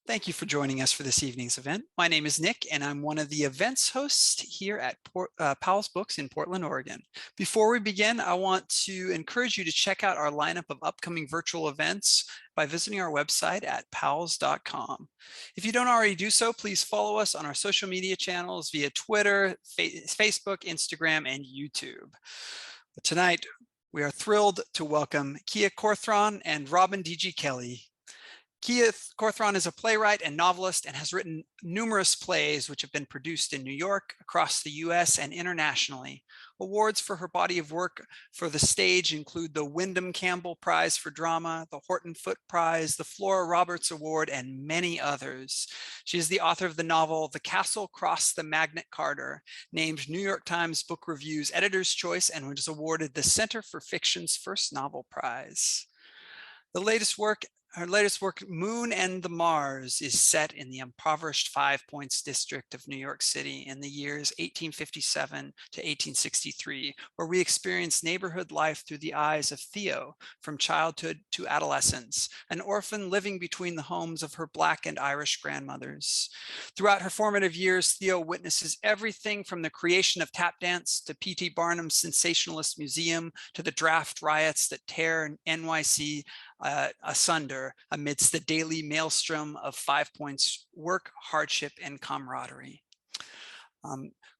Thank you for joining us for this evening's event. My name is Nick, and I'm one of the events hosts here at Powell's Books in Portland, Oregon. Before we begin, I want to encourage you to check out our lineup of upcoming virtual events by visiting our website at powells.com. If you don't already do so, please follow us on our social media channels via Twitter, Facebook, Instagram, and YouTube. But tonight, we are thrilled to welcome Kia Corthron and Robin D.G. Kelley. Kia Corthron is a playwright and novelist and has written numerous plays which have been produced in New York, across the US, and internationally. Awards for her body of work for the stage include the Wyndham Campbell Prize for Drama, the Horton Foote Prize, the Flora Roberts Award, and many others. She is the author of the novel The Castle Crossed the Magnet Carter, named New York Times Book Review's Editor's Choice, and was awarded the Center for Fiction's First Novel Prize. Her latest work, Moon and the Mars, is set in the impoverished Five Points district of New York City in the years 1857 to 1863, where we experience neighborhood life through the eyes of Theo, from childhood to adolescence, an orphan living between the homes of her Black and Irish grandmothers. Throughout her formative years, Theo witnesses everything from the creation of tap dance to P.T. Barnum's sensationalist museum to the draft riots that tear NYC asunder amidst the daily maelstrom of 5 Points work, hardship, and camaraderie.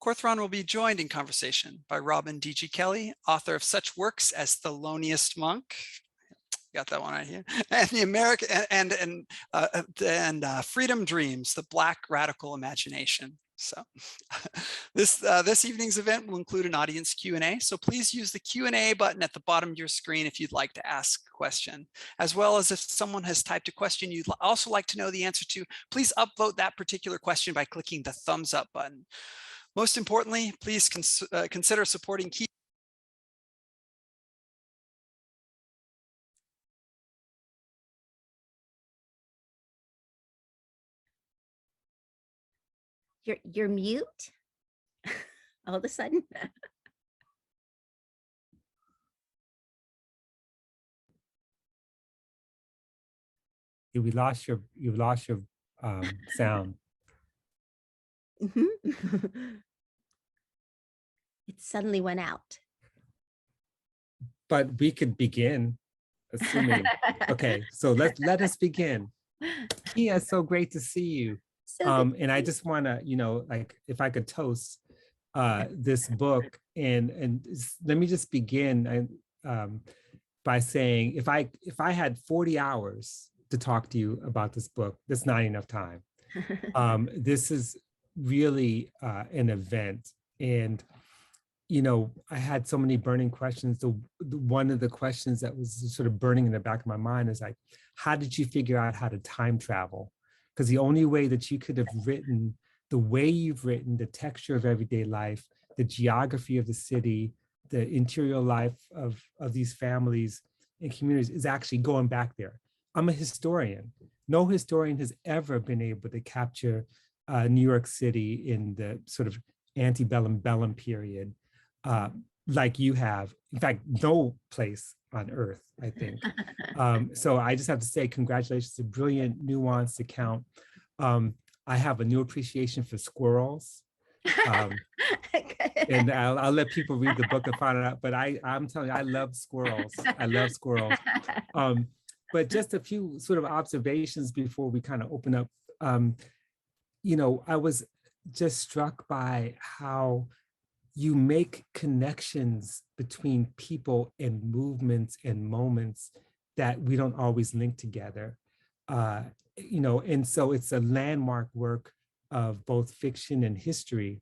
Corthron will be joined in conversation by Robin D.G. Kelley, author of such works as Thelonious Monk, got that one right here, and the America and Freedom Dreams, the Black Radical Imagination. So this evening's event will include an audience Q&A, so please use the Q&A button at the bottom of your screen if you'd like to ask a question, as well as if someone has typed a question you'd also like to know the answer to, please upvote that particular question by clicking the thumbs up button. Most importantly, please consider supporting Kia. You're mute all of a sudden. You lost your sound. It suddenly went out. But we could begin, assuming. Okay, so let us begin. Kia, it's so great to see you. And I just want to, like, if I could toast this book, and let me just begin by saying, if I had 40 hours to talk to you about this book, that's not enough time. This is really an event, and I had so many burning questions. One of the questions that was sort of burning in the back of my mind is like, how did you figure out how to time travel? Because the only way that you could have written the way you've written, the texture of everyday life, the geography of the city, the interior life of these families and communities is actually going back there. I'm a historian. No historian has ever been able to capture New York City in the sort of antebellum bellum period like you have. In fact, no place on earth, I think. So I just have to say congratulations, a brilliant, nuanced account. I have a new appreciation for squirrels. And I'll let people read the book and find it out, but I'm telling you, I love squirrels. I love squirrels. But just a few sort of observations before we kind of open up. I was just struck by how you make connections between people and movements and moments that we don't always link together. And so it's a landmark work of both fiction and history.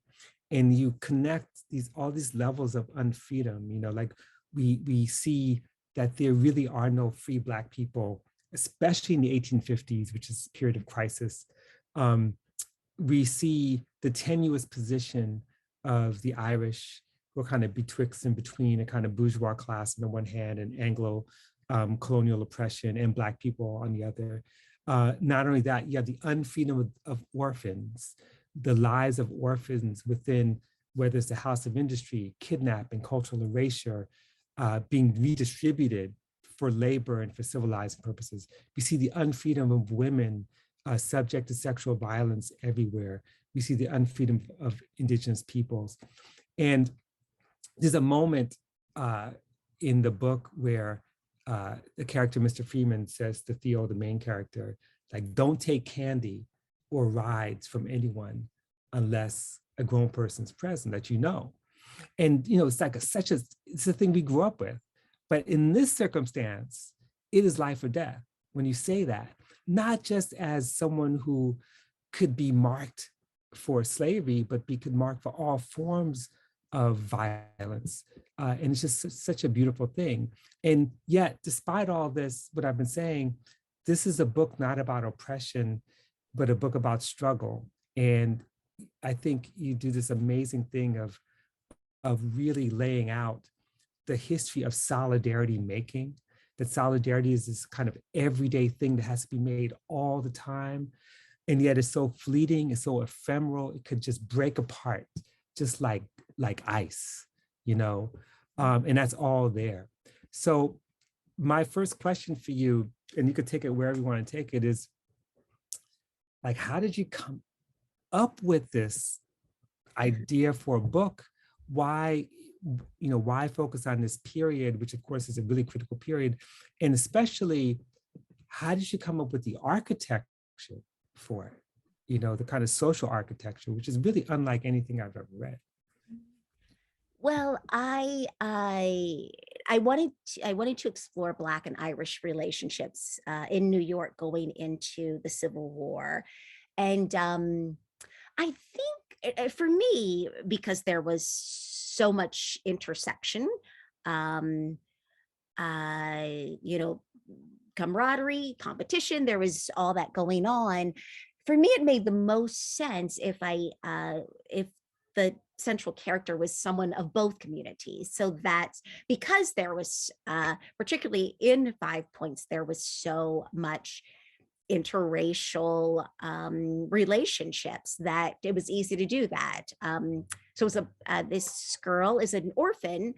And you connect all these levels of unfreedom, like we see that there really are no free Black people, especially in the 1850s, which is a period of crisis. We see the tenuous position of the Irish, who are kind of betwixt and between a kind of bourgeois class on the one hand and Anglo colonial oppression, and Black people on the other. Not only that, you have the unfreedom of orphans, the lives of orphans within, whether it's the House of Industry, kidnapping, cultural erasure, being redistributed for labor and for civilizing purposes. We see the unfreedom of women subject to sexual violence everywhere. We see the unfreedom of Indigenous peoples. And there's a moment in the book where the character, Mr. Freeman, says to Theo, the main character, like, don't take candy or rides from anyone unless a grown person's present that you know. And, you know, it's like it's a thing we grew up with. But in this circumstance, it is life or death when you say that, not just as someone who could be marked for slavery, but could mark for all forms of violence. And it's just such a beautiful thing. And yet, despite all this, what I've been saying, this is a book not about oppression, but a book about struggle. And I think you do this amazing thing of really laying out the history of solidarity making, that solidarity is this kind of everyday thing that has to be made all the time. And yet it's so fleeting, it's so ephemeral, it could just break apart, just like ice, you know? And that's all there. So my first question for you, and you could take it wherever you want to take it, is like, how did you come up with this idea for a book? Why, you know, why focus on this period, which of course is a really critical period? And especially, how did you come up with the architecture for it? You know, the kind of social architecture, which is really unlike anything I've ever read. Well, I wanted to explore Black and Irish relationships in New York going into the Civil War, and I think for me, because there was so much intersection, you know, camaraderie, competition, there was all that going on. For me, it made the most sense if the central character was someone of both communities. So that's because there was, particularly in 5 Points, there was so much interracial relationships that it was easy to do that. So it was this girl is an orphan,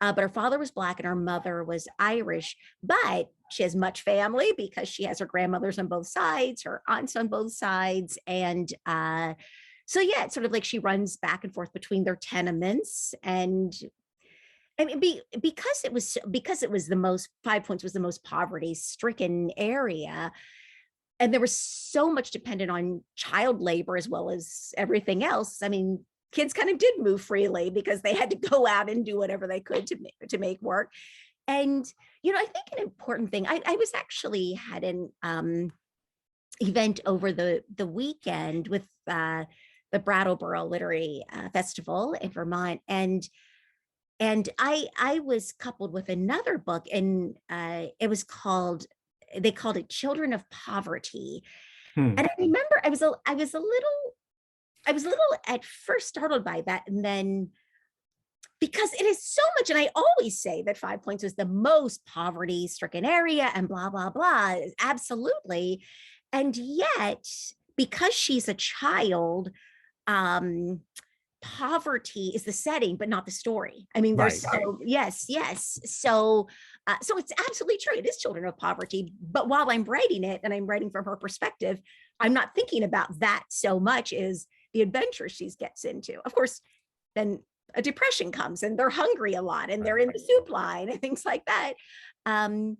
but her father was Black and her mother was Irish, but she has much family because she has her grandmothers on both sides, her aunts on both sides. And so yeah, it's sort of like she runs back and forth between their tenements. And I mean, because it was the most, 5 Points was the most poverty stricken area, and there was so much dependent on child labor as well as everything else. I mean, kids kind of did move freely because they had to go out and do whatever they could to make work. And, you know, I think an important thing, I was actually had an event over the weekend with the Brattleboro Literary Festival in Vermont. And I was coupled with another book, and it was they called it Children of Poverty. And I remember I was a little at first startled by that. And then, because it is so much, and I always say that 5 Points was the most poverty stricken area and blah, blah, blah, absolutely. And yet, because she's a child, poverty is the setting, but not the story. I mean, there's yes. So it's absolutely true. It is Children of Poverty. But while I'm writing it, and I'm writing from her perspective, I'm not thinking about that so much as the adventure she gets into. Of course, then a depression comes and they're hungry a lot and they're in the soup line and things like that. And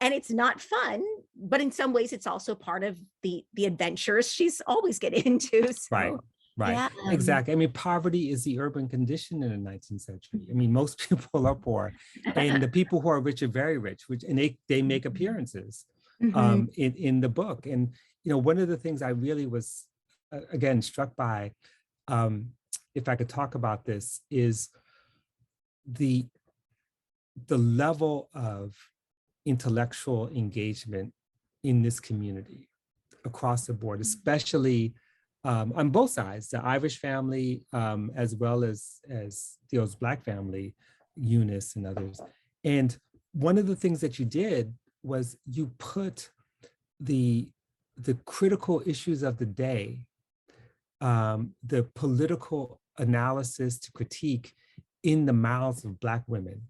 it's not fun, but in some ways it's also part of the adventures she's always getting into. So, Right. Yeah. Exactly. I mean, poverty is the urban condition in the 19th century. I mean, most people are poor, and the people who are rich are very rich, and they make appearances in the book. And, you know, one of the things I really was, again, struck by, if I could talk about this, is the level of intellectual engagement in this community across the board, especially on both sides, the Irish family, as well as Theo's Black family, Eunice and others. And one of the things that you did was you put the critical issues of the day, the political analysis to critique in the mouths of Black women,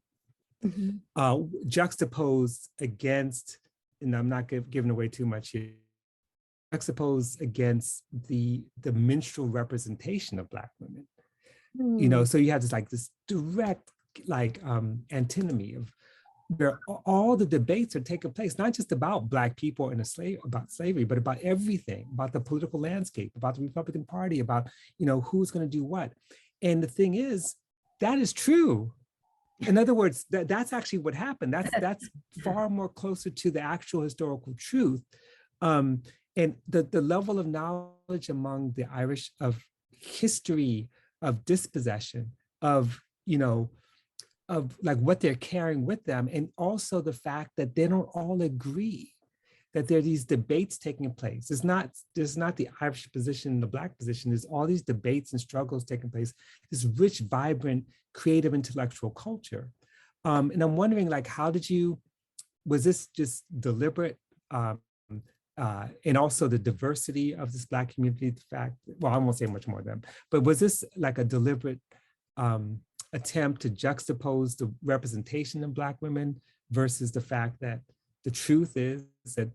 juxtaposed against, and I'm not giving away too much here, juxtaposed against the minstrel representation of Black women. You know, so you have this direct antinomy of where all the debates are taking place, not just about Black people and about slavery, but about everything, about the political landscape, about the Republican Party, about, you know, who's going to do what. And the thing is, that is true. In other words, that's actually what happened. That's far more closer to the actual historical truth. And the level of knowledge among the Irish of history, of dispossession, of, you know, of like what they're carrying with them, and also the fact that they don't all agree, that there are these debates taking place. There's not the Irish position and the Black position. There's all these debates and struggles taking place, this rich, vibrant, creative, intellectual culture. And I'm wondering, like, was this just deliberate? And also the diversity of this Black community, the fact, well, I won't say much more than, but was this like a deliberate attempt to juxtapose the representation of Black women versus the fact that the truth is that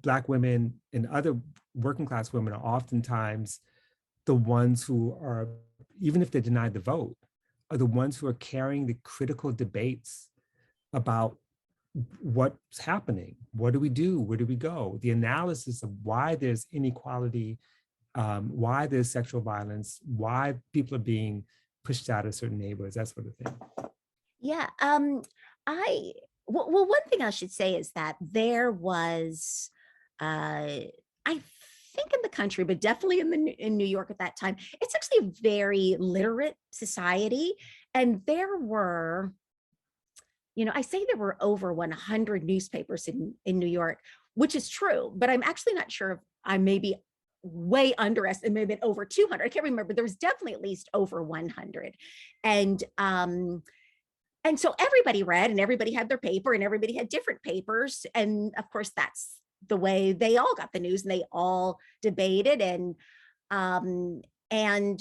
Black women and other working class women are oftentimes the ones who are, even if they're denied the vote, are the ones who are carrying the critical debates about what's happening, what do we do, where do we go, the analysis of why there's inequality, why there's sexual violence, why people are being pushed out of certain neighborhoods, that sort of thing. Yeah, well, one thing I should say is that there was, I think in the country, but definitely in New York at that time, it's actually a very literate society. And there were, you know, I say there were over 100 newspapers in New York, which is true, but I'm actually not sure if I may be way underestimated, maybe over 200. I can't remember. There was definitely at least over 100. And so everybody read, and everybody had their paper, and everybody had different papers. And of course, that's the way they all got the news, and they all debated, and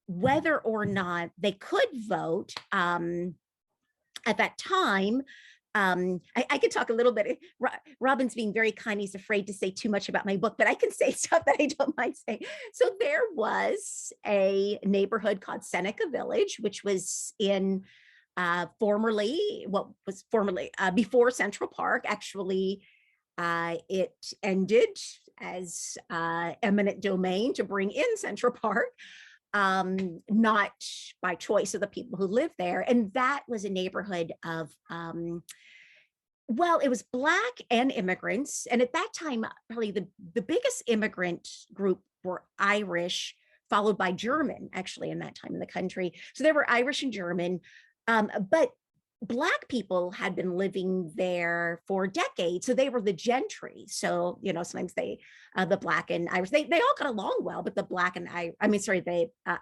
whether or not they could vote at that time. I could talk a little bit. Robin's being very kind. He's afraid to say too much about my book, but I can say stuff that I don't mind saying. So there was a neighborhood called Seneca Village, which was in before Central Park. Actually, it ended as eminent domain to bring in Central Park, not by choice of the people who lived there. And that was a neighborhood of, well, it was Black and immigrants. And at that time, probably the biggest immigrant group were Irish, followed by German, actually, in that time in the country. So there were Irish and German, but Black people had been living there for decades. So they were the gentry. So, you know, sometimes the Black and Irish, they all got along well, but the Black and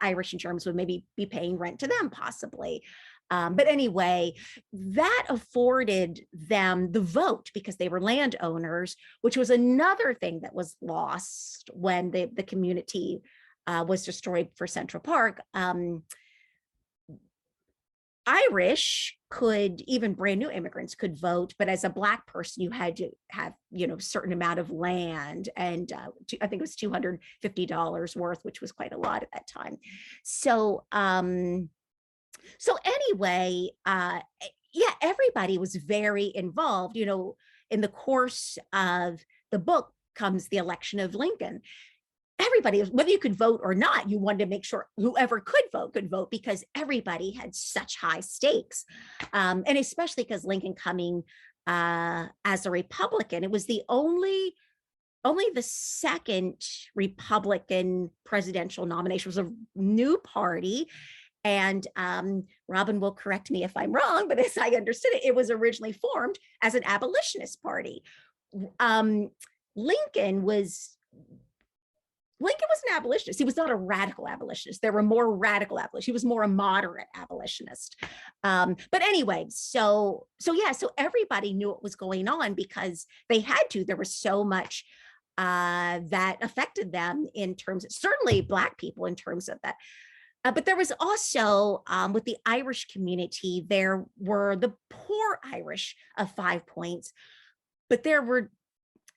Irish and Germans would maybe be paying rent to them, possibly. But anyway, that afforded them the vote because they were landowners, which was another thing that was lost when the community was destroyed for Central Park. Irish could, even brand new immigrants could vote, but as a Black person, you had to have, you know, a certain amount of land, and I think it was $250 worth, which was quite a lot at that time. So, so anyway, yeah, everybody was very involved. You know, in the course of the book comes the election of Lincoln. Everybody, whether you could vote or not, you wanted to make sure whoever could vote, because everybody had such high stakes. And especially because Lincoln coming as a Republican, it was only the second Republican presidential nomination. It was a new party. And Robin will correct me if I'm wrong, but as I understood it, it was originally formed as an abolitionist party. Lincoln was an abolitionist. He was not a radical abolitionist. There were more radical abolitionists. He was more a moderate abolitionist. But anyway, so everybody knew what was going on because they had to. There was so much that affected them in terms of, certainly Black people in terms of that. But there was also, with the Irish community, there were the poor Irish of 5 Points, but there were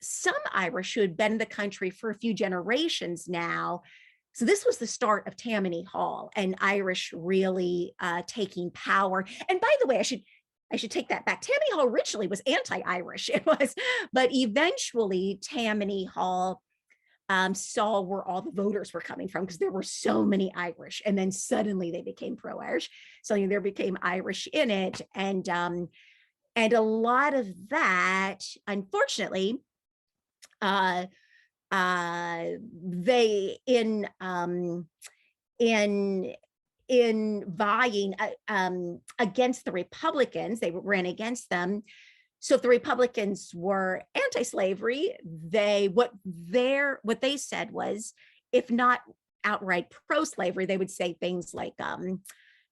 some Irish who had been in the country for a few generations now. So this was the start of Tammany Hall and Irish really taking power. And by the way, I should take that back. Tammany Hall originally was anti-Irish. It was, but eventually Tammany Hall saw where all the voters were coming from, because there were so many Irish, and then suddenly they became pro-Irish. So there became Irish in it, and a lot of that, unfortunately, they in vying against the Republicans, they ran against them. So if the Republicans were anti-slavery, what they said was, if not outright pro-slavery, they would say things like,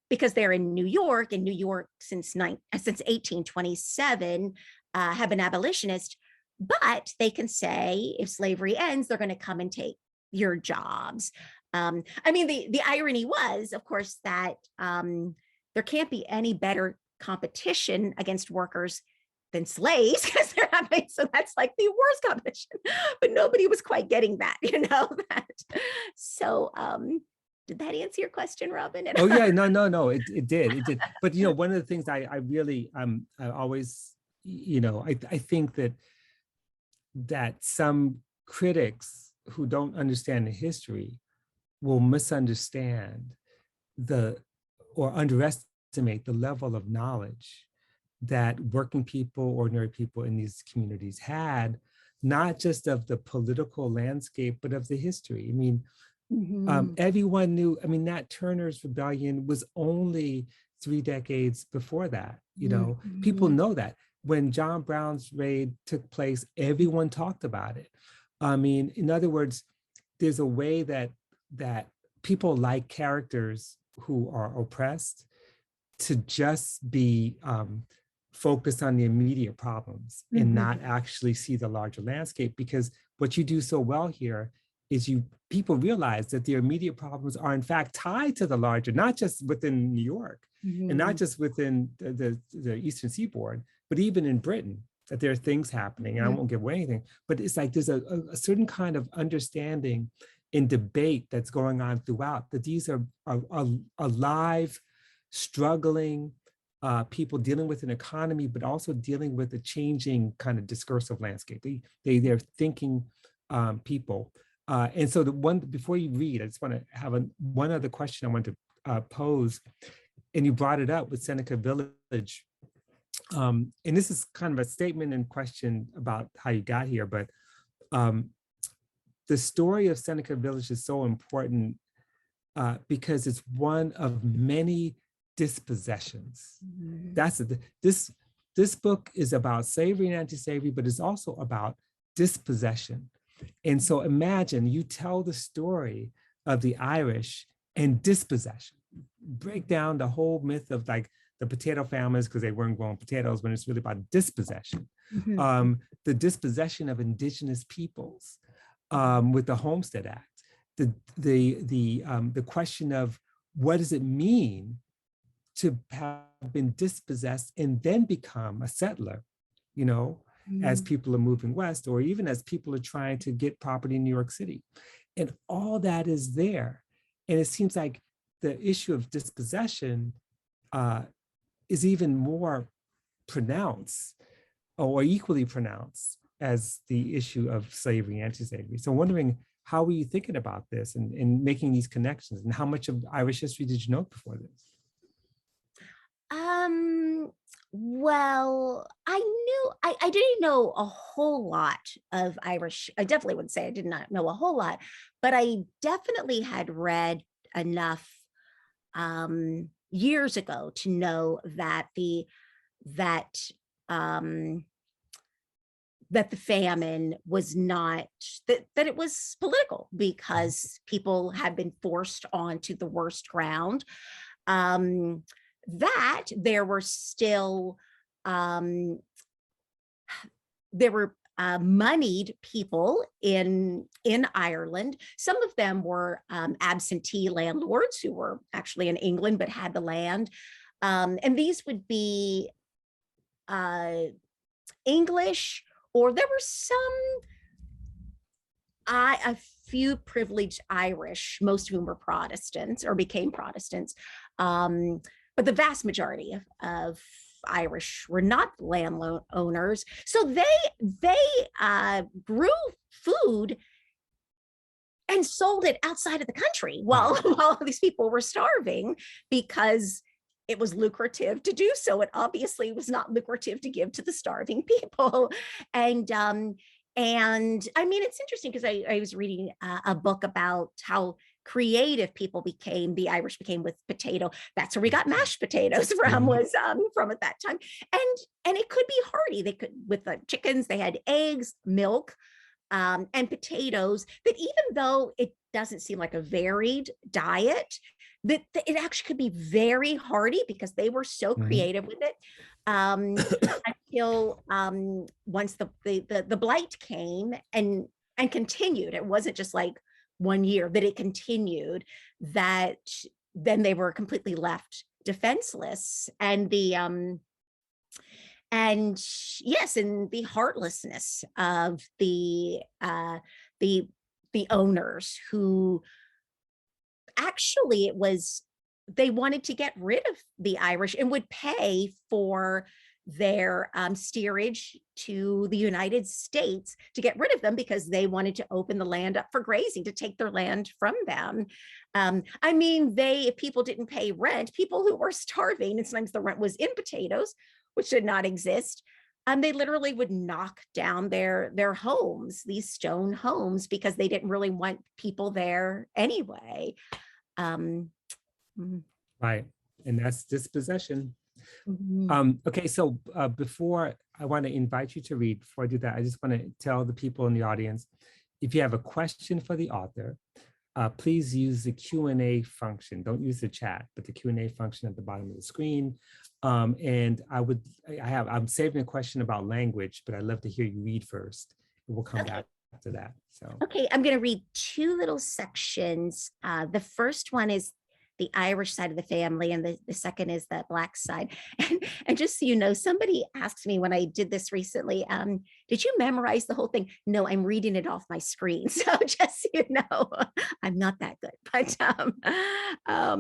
because they're in New York, and New York since 1827 have been abolitionist, but they can say if slavery ends, they're going to come and take your jobs. I mean, the irony was, of course, that there can't be any better competition against workers than slaves, because they're having, so that's like the worst competition, but nobody was quite getting that, that. So did that answer your question, Robin? Oh yeah, no, it did. But one of the things I really I always, I think that some critics who don't understand the history will misunderstand or underestimate the level of knowledge that working people, ordinary people in these communities had, not just of the political landscape, but of the history. I mean, everyone knew, Nat Turner's rebellion was only 3 decades before that. People know that. When John Brown's raid took place, everyone talked about it. In other words, there's a way that people like characters who are oppressed to just be focused on the immediate problems and not actually see the larger landscape. Because what you do so well here is people realize that their immediate problems are in fact tied to the larger, not just within New York and not just within the Eastern Seaboard, but even in Britain, that there are things happening, and I won't give away anything, but it's like there's a certain kind of understanding in debate that's going on throughout, that these are alive, struggling people dealing with an economy, but also dealing with a changing kind of discursive landscape. They're thinking people. And so before you read, I just want to have one other question I want to pose. And you brought it up with Seneca Village. And this is kind of a statement and question about how you got here, but the story of Seneca Village is so important because it's one of many dispossessions. This book is about slavery and anti-slavery, but it's also about dispossession. And so imagine you tell the story of the Irish and dispossession. Break down the whole myth of like the potato famines because they weren't growing potatoes, when it's really about dispossession. The dispossession of indigenous peoples with the Homestead Act. The question of what does it mean to have been dispossessed and then become a settler, as people are moving west, or even as people are trying to get property in New York City. And all that is there. And it seems like the issue of dispossession is even more pronounced or equally pronounced as the issue of slavery and anti-slavery. So I'm wondering, how were you thinking about this and making these connections? And how much of Irish history did you know before this? Well, I didn't know a whole lot of Irish. I definitely would say I did not know a whole lot, but I definitely had read enough years ago to know that the famine was not, that it was political, because people had been forced onto the worst ground. That there were still, there were moneyed people in Ireland. Some of them were absentee landlords who were actually in England but had the land. And these would be English, or there were some a few privileged Irish, most of whom were Protestants or became Protestants, but the vast majority of Irish were not landowners. So they grew food and sold it outside of the country while these people were starving, because it was lucrative to do so. It obviously was not lucrative to give to the starving people. And I mean, it's interesting because I was reading a book about how creative the Irish became with potato. That's where we got mashed potatoes from, was from at that time. And it could be hearty. They could, with the chickens, they had eggs, milk, and potatoes, that even though it doesn't seem like a varied diet, that it actually could be very hearty because they were so creative with it. Until once the blight came and continued. It wasn't just like 1 year, that it continued, that then they were completely left defenseless. And and the heartlessness of the owners, who actually they wanted to get rid of the Irish and would pay for their steerage to the United States to get rid of them, because they wanted to open the land up for grazing, to take their land from them. I mean, people didn't pay rent. People who were starving, and sometimes the rent was in potatoes, which did not exist. They literally would knock down their homes, these stone homes, because they didn't really want people there anyway. Right, and that's dispossession. Okay, so before I want to invite you to read, before I do that, I just want to tell the people in the audience, if you have a question for the author, please use the Q&A function. Don't use the chat, but the Q&A function at the bottom of the screen. And I'm saving a question about language, but I'd love to hear you read first, and we'll come back to that. So okay, I'm going to read two little sections. The first one is the Irish side of the family, and the second is the Black side. And just so you know, somebody asked me when I did this recently, did you memorize the whole thing? No, I'm reading it off my screen. So just so you know, I'm not that good. But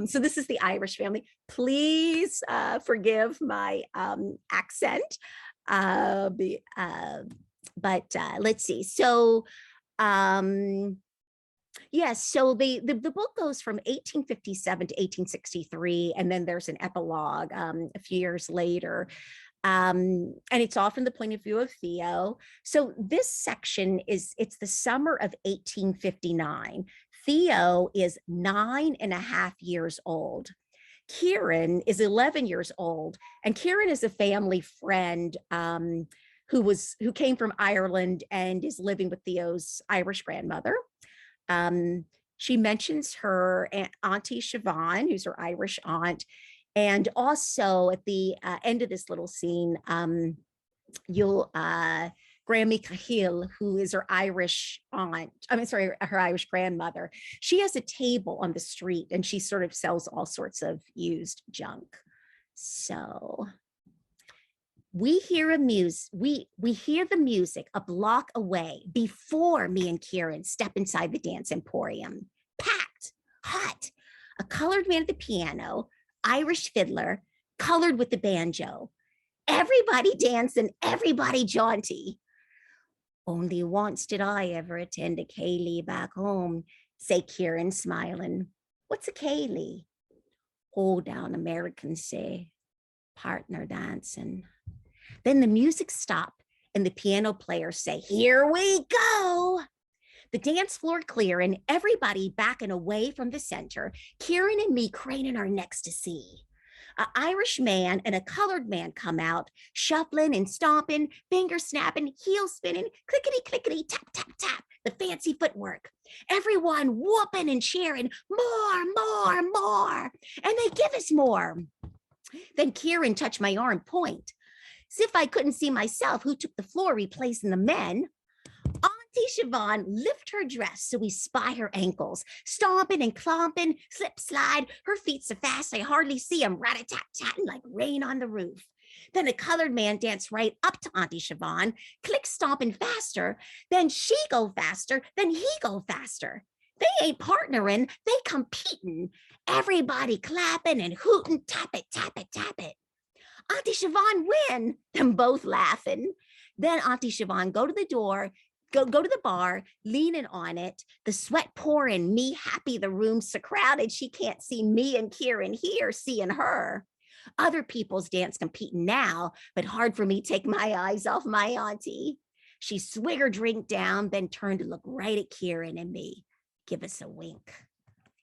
so this is the Irish family. Please forgive my accent. But let's see. So yes, so the book goes from 1857 to 1863, and then there's an epilogue a few years later. And it's all from the point of view of Theo. So this section it's the summer of 1859. Theo is 9.5 years old. Kieran is 11 years old, and Kieran is a family friend who came from Ireland and is living with Theo's Irish grandmother. She mentions her auntie Siobhan, who's her Irish aunt. And also at the end of this little scene, you'll Grammy Cahill, who is her Irish aunt, her Irish grandmother. She has a table on the street and she sort of sells all sorts of used junk. So we hear we hear the music a block away before me and Kieran step inside the dance emporium. Packed, hot, a colored man at the piano, Irish fiddler, colored with the banjo. Everybody dancing, everybody jaunty. Only once did I ever attend a Kelley back home, say Kieran smiling. What's a Kelley? Oh, down Americans say, partner dancing. Then the music stopped and the piano player say, here we go. The dance floor clear and everybody backing away from the center, Kieran and me craning our necks to see. An Irish man and a colored man come out, shuffling and stomping, finger snapping, heel spinning, clickety, clickety, tap, tap, tap, the fancy footwork. Everyone whooping and cheering, more, more, more. And they give us more. Then Kieran touched my arm, point. As if I couldn't see myself who took the floor replacing the men. Auntie Siobhan lift her dress so we spy her ankles, stomping and clomping, slip slide, her feet so fast I hardly see them, rat-a-tat-tatting like rain on the roof. Then a colored man danced right up to Auntie Siobhan, click stomping faster. Then she go faster, then he go faster. They ain't partnering, they competing. Everybody clapping and hooting, tap it, tap it, tap it. Auntie Siobhan win, them both laughing. Then Auntie Siobhan go to the door, go to the bar, leaning on it, the sweat pouring, me happy, the room's so crowded, she can't see me and Kieran here seeing her. Other people's dance competing now, but hard for me to take my eyes off my auntie. She swig her drink down, then turned to look right at Kieran and me. Give us a wink.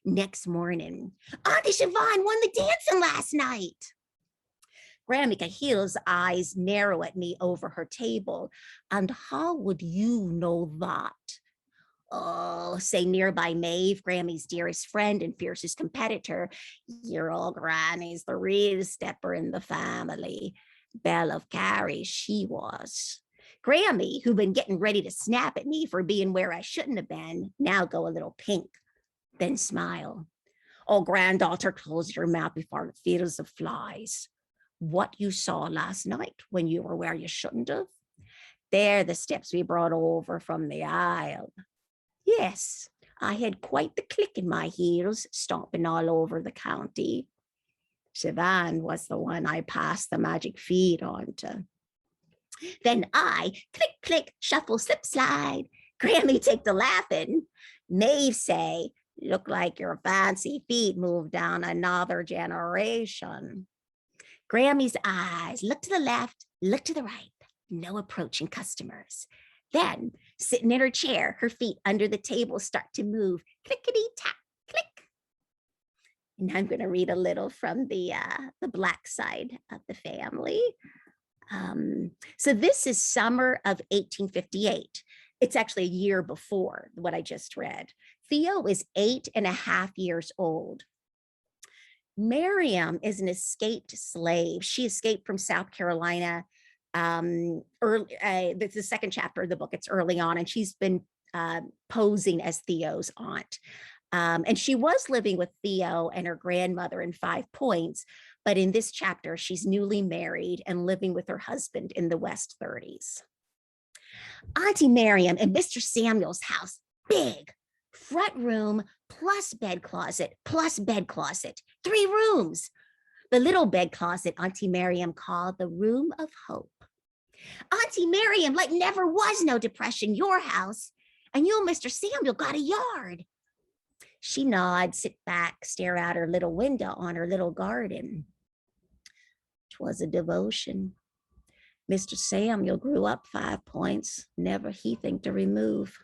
Next morning, Auntie Siobhan won the dancing last night. Grandma Cahill's eyes narrow at me over her table. And how would you know that? Oh, say nearby Maeve, Grammy's dearest friend and fiercest competitor. Your old granny's the real stepper in the family. Belle of Carrie, she was. Grammy, who'd been getting ready to snap at me for being where I shouldn't have been, now go a little pink, then smile. Oh, granddaughter, close your mouth before it feels of flies. What you saw last night when you were where you shouldn't have? They're the steps we brought over from the aisle. Yes, I had quite the click in my heels, stomping all over the county. Siobhan was the one I passed the magic feed on to. Then I, click, click, shuffle, slip, slide. Grammy take the laughing. Maeve say, look like your fancy feet moved down another generation. Grammy's eyes look to the left, look to the right, no approaching customers. Then, sitting in her chair, her feet under the table start to move, clickety-tap, click. And I'm going to read a little from the Black side of the family. So this is summer of 1858. It's actually a year before what I just read. Theo is 8.5 years old. Miriam is an escaped slave. She escaped from South Carolina. The second chapter of the book, it's early on, and she's been posing as Theo's aunt. And she was living with Theo and her grandmother in 5 Points, but in this chapter, she's newly married and living with her husband in the West 30s. Auntie Miriam and Mr. Samuel's house, big, front room plus bed closet, 3 rooms. The little bed closet Auntie Miriam called the room of hope. Auntie Miriam, like never was no depression, your house, and you and Mr. Samuel got a yard. She nods, sit back, stare out her little window on her little garden. 'Twas a devotion. Mr. Samuel grew up 5 Points, never he think to remove.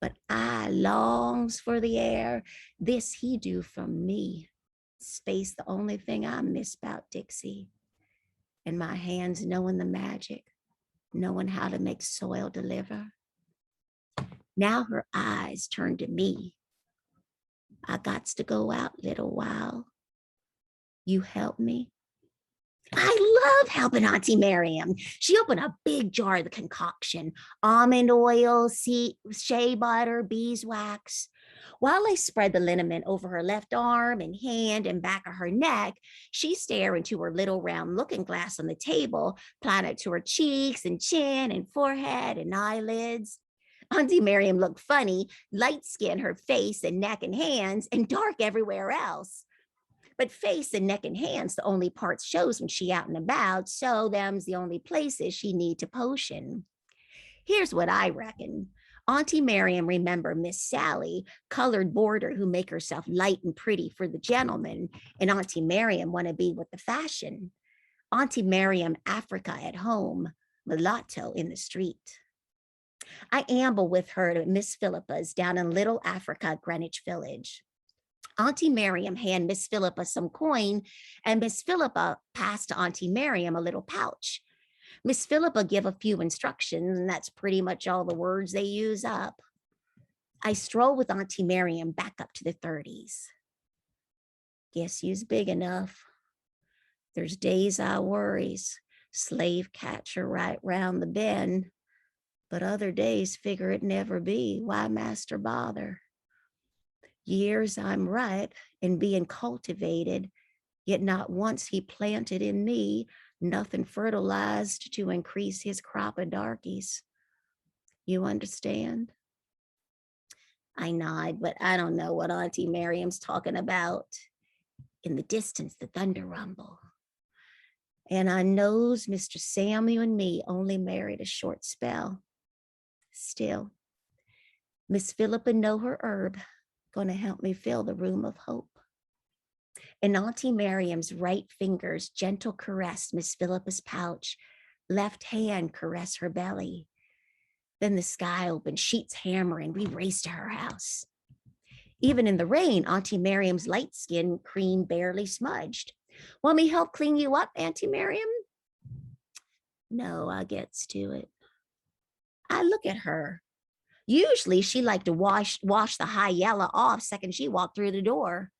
But I longs for the air, this he do from me. Space the only thing I miss about Dixie. And my hands knowing the magic, knowing how to make soil deliver. Now her eyes turn to me. I gots to go out little while. You help me? I love helping Auntie Miriam. She opened a big jar of the concoction, almond oil, shea butter, beeswax. While I spread the liniment over her left arm and hand and back of her neck, she stared into her little round looking glass on the table, applying it to her cheeks and chin and forehead and eyelids. Auntie Miriam looked funny, light skin, her face and neck and hands, and dark everywhere else. But face and neck and hands, the only parts shows when she out and about, so them's the only places she need to potion. Here's what I reckon. Auntie Miriam remember Miss Sally, colored boarder who make herself light and pretty for the gentleman, and Auntie Miriam want to be with the fashion. Auntie Miriam, Africa at home, mulatto in the street. I amble with her to Miss Philippa's down in Little Africa, Greenwich Village. Auntie Miriam hand Miss Philippa some coin, and Miss Philippa passed to Auntie Miriam a little pouch. Miss Philippa give a few instructions, and that's pretty much all the words they use up. I stroll with Auntie Miriam back up to the 30s. Guess you's big enough. There's days I worries, slave catcher right round the bend, but other days figure it never be, why master bother? Years I'm ripe and being cultivated, yet not once he planted in me Nothing fertilized to increase his crop of darkies. You understand? I nod, but I don't know what Auntie Miriam's talking about. In the distance, the thunder rumble. And I knows Mr. Samuel and me only married a short spell. Still, Miss Philippa know her herb, gonna help me fill the room of hope. And Auntie Miriam's right fingers gentle caressed Miss Philippa's pouch, left hand caressed her belly. Then the sky opened, sheets hammering, we raced to her house. Even in the rain, Auntie Miriam's light skin cream barely smudged. Want me help clean you up, Auntie Miriam? No, I gets to it. I look at her. Usually she liked to wash the high yellow off second she walked through the door.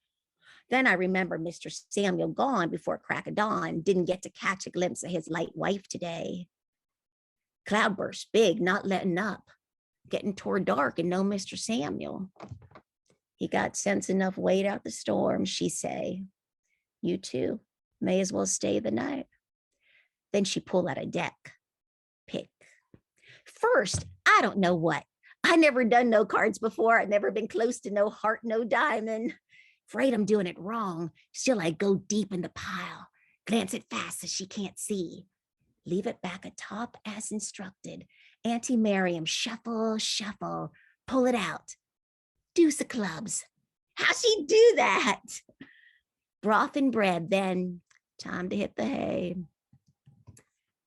Then I remember Mr. Samuel gone before crack of dawn, didn't get to catch a glimpse of his light wife today. Cloudburst big, not letting up, getting toward dark and no Mr. Samuel. He got sense enough wait out the storm, she say. You too, may as well stay the night. Then she pulled out a deck. Pick. First, I don't know what. I never done no cards before. I've never been close to no heart, no diamond. Afraid I'm doing it wrong. Still, I go deep in the pile. Glance it fast so she can't see. Leave it back atop as instructed. Auntie Miriam, shuffle, shuffle. Pull it out. Deuce of clubs. How'd she do that? Broth and bread, then time to hit the hay.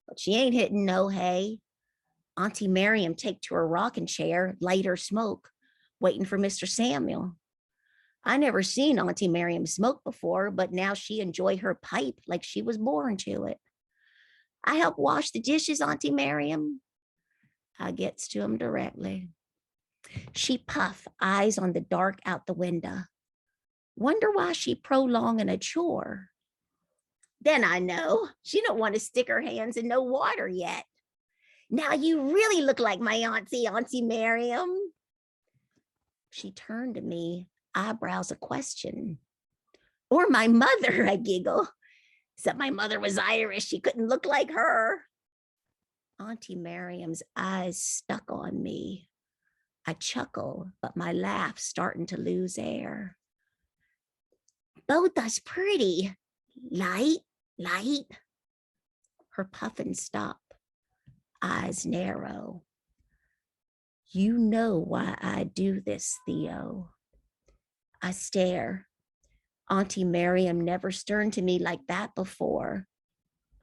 But she ain't hitting no hay. Auntie Miriam take to her rocking chair, light her smoke, waiting for Mr. Samuel. I never seen Auntie Miriam smoke before, but now she enjoy her pipe like she was born to it. I help wash the dishes, Auntie Miriam. I gets to them directly. She puff, eyes on the dark out the window. Wonder why she prolonging a chore. Then I know she don't want to stick her hands in no water yet. Now you really look like my Auntie Miriam. She turned to me, eyebrows a question. Or my mother, I giggle. Except my mother was Irish, she couldn't look like her. Auntie Miriam's eyes stuck on me. I chuckle, but my laugh starting to lose air. Both us pretty. Light, light. Her puffin stop. Eyes narrow. You know why I do this, Theo. I stare. Auntie Miriam never stirred to me like that before.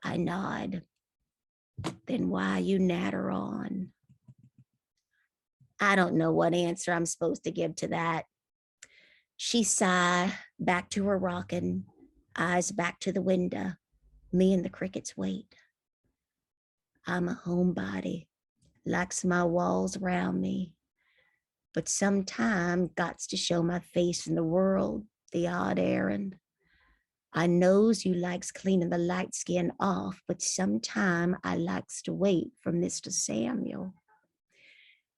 I nod. Then why you natter on? I don't know what answer I'm supposed to give to that. She sigh, back to her rockin', eyes back to the window. Me and the crickets wait. I'm a homebody, likes my walls around me, but sometime gots to show my face in the world, the odd errand. I knows you likes cleaning the light skin off, but sometime I likes to wait for Mr. Samuel.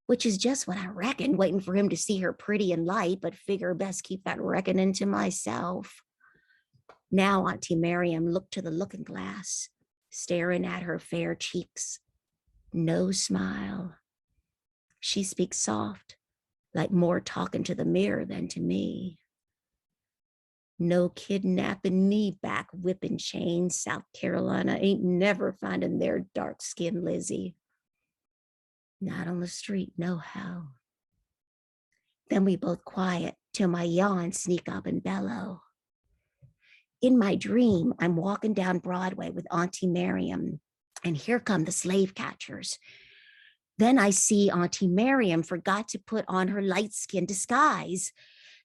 Which is just what I reckon, waiting for him to see her pretty and light, but figure best keep that reckoning to myself. Now Auntie Miriam looked to the looking glass, staring at her fair cheeks. No smile. She speaks soft, like more talking to the mirror than to me. No kidnapping me back whipping chains. South Carolina ain't never finding their dark-skinned Lizzie. Not on the street, no how. Then we both quiet till my yawns sneak up and bellow. In my dream, I'm walking down Broadway with Auntie Miriam, and here come the slave catchers. Then I see Auntie Miriam forgot to put on her light-skinned disguise.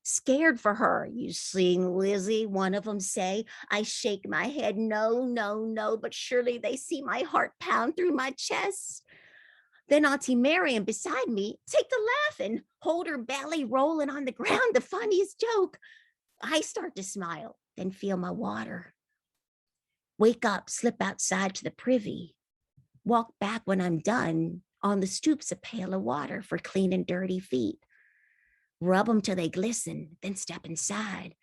Scared for her, you sing, Lizzie, one of them say. I shake my head, no, no, no, but surely they see my heart pound through my chest. Then Auntie Miriam beside me, take the laughing, hold her belly rolling on the ground, the funniest joke. I start to smile, then feel my water. Wake up, slip outside to the privy. Walk back when I'm done, on the stoops a pail of water for clean and dirty feet. Rub them till they glisten, then step inside.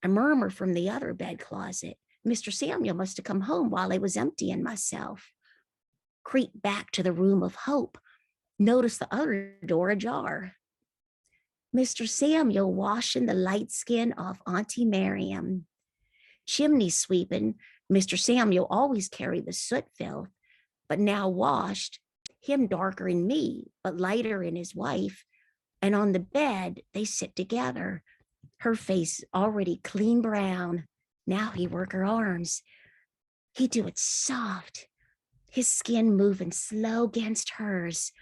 A murmur from the other bed closet. Mr. Samuel must have come home while I was emptying myself. Creep back to the room of hope. Notice the other door ajar. Mr. Samuel washing the light skin off Auntie Miriam. Chimney sweeping, Mr. Samuel always carried the soot filth, but now washed, him darker in me, but lighter in his wife. And on the bed, they sit together, her face already clean brown. Now he work her arms. He do it soft, his skin moving slow against hers,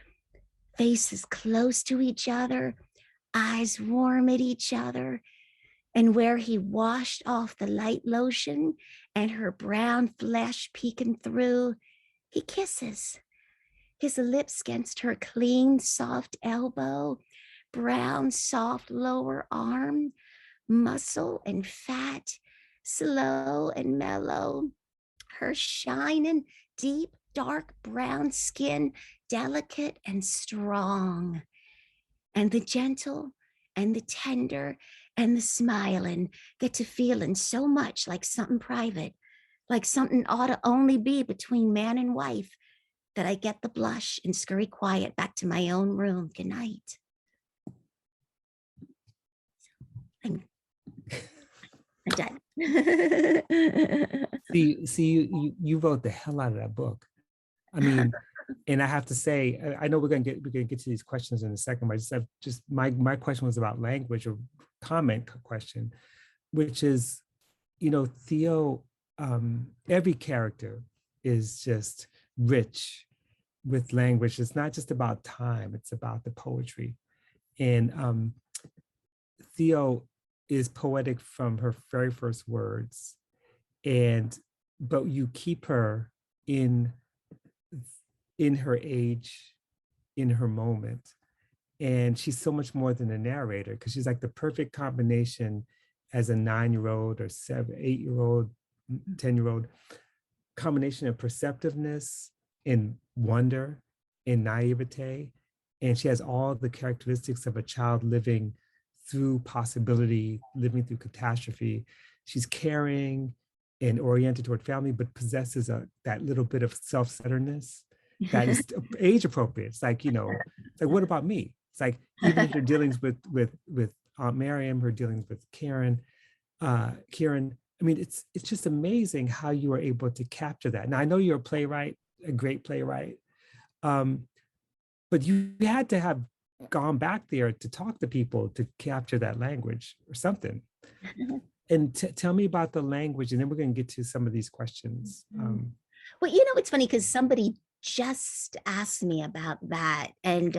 faces close to each other, eyes warm at each other. And where he washed off the light lotion and her brown flesh peeking through, he kisses. His lips against her clean, soft elbow, brown, soft lower arm, muscle and fat, slow and mellow. Her shining, deep, dark brown skin, delicate and strong. And the gentle and the tender and the smiling get to feeling so much like something private, like something ought to only be between man and wife, that I get the blush and scurry quiet back to my own room. Good night. I'm done. See, you wrote the hell out of that book. I mean, and I have to say, I know we're gonna get to these questions in a second, but I just my question was about language, or comment question, which is, Theo, every character is just rich with language. It's not just about time, it's about the poetry. And Theo is poetic from her very first words, but you keep her in her age, in her moment. And she's so much more than a narrator, because she's like the perfect combination as a 9-year-old or 8-year-old, 10-year-old, combination of perceptiveness and wonder and naivete. And she has all the characteristics of a child living through possibility, living through catastrophe. She's caring and oriented toward family, but possesses that little bit of self-centeredness that is age appropriate. It's like, it's like, what about me? It's like, even if her dealings with Aunt Miriam, her dealings with Kieran, I mean, it's just amazing how you are able to capture that. Now, I know you're a playwright, a great playwright, but you had to have gone back there to talk to people to capture that language or something. And tell me about the language, and then we're going to get to some of these questions. Well, it's funny because somebody just asked me about that, and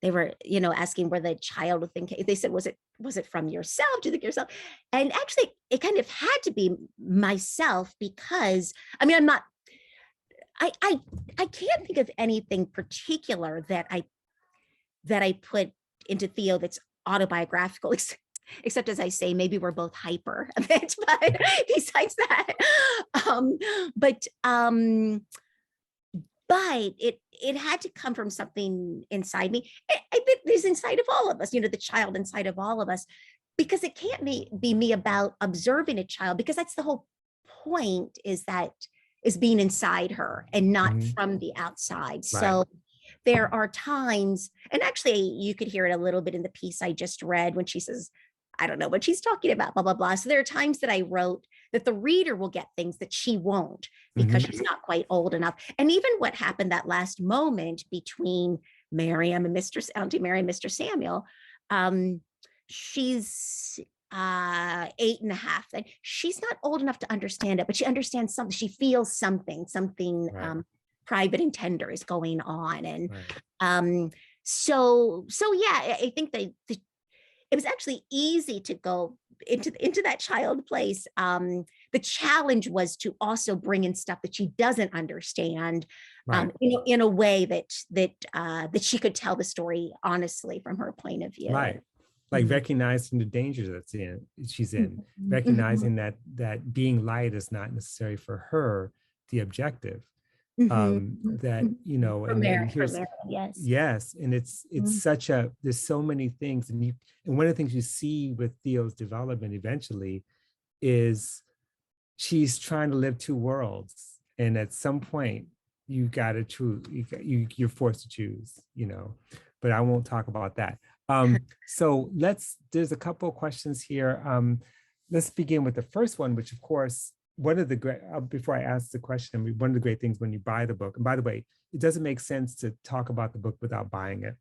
they were, asking where the child would think. They said, was it from yourself? Do you think yourself? And actually, it kind of had to be myself, because I mean, I can't think of anything particular that I put into Theo that's autobiographical, except, as I say, maybe we're both hyper a bit, but besides that, but it had to come from something inside me. I think there's inside of all of us, the child inside of all of us, because it can't be me about observing a child, because that's the whole point, is being inside her and not from the outside. Right. So there are times, and actually you could hear it a little bit in the piece I just read when she says, I don't know what she's talking about, blah, blah, blah. So there are times that I wrote that the reader will get things that she won't, because she's not quite old enough. And even what happened that last moment between Miriam and Auntie Miriam and Mr. Samuel, she's 8.5, and she's not old enough to understand it, but she understands something. She feels something right. Private and tender is going on. And right. So yeah, I think that it was actually easy to go into that child place. The challenge was to also bring in stuff that she doesn't understand, right. In a way that she could tell the story honestly from her point of view. Right. Like recognizing the dangers she's in, recognizing that being light is not necessarily for her the objective. That and here's yes, and it's such there's so many things, and one of the things you see with Theo's development eventually is she's trying to live two worlds. And at some point, you got to choose, you're forced to choose, but I won't talk about that. So there's a couple of questions here. Let's begin with the first one, which of course, one of the great, before I ask the question, one of the great things when you buy the book, and by the way, it doesn't make sense to talk about the book without buying it.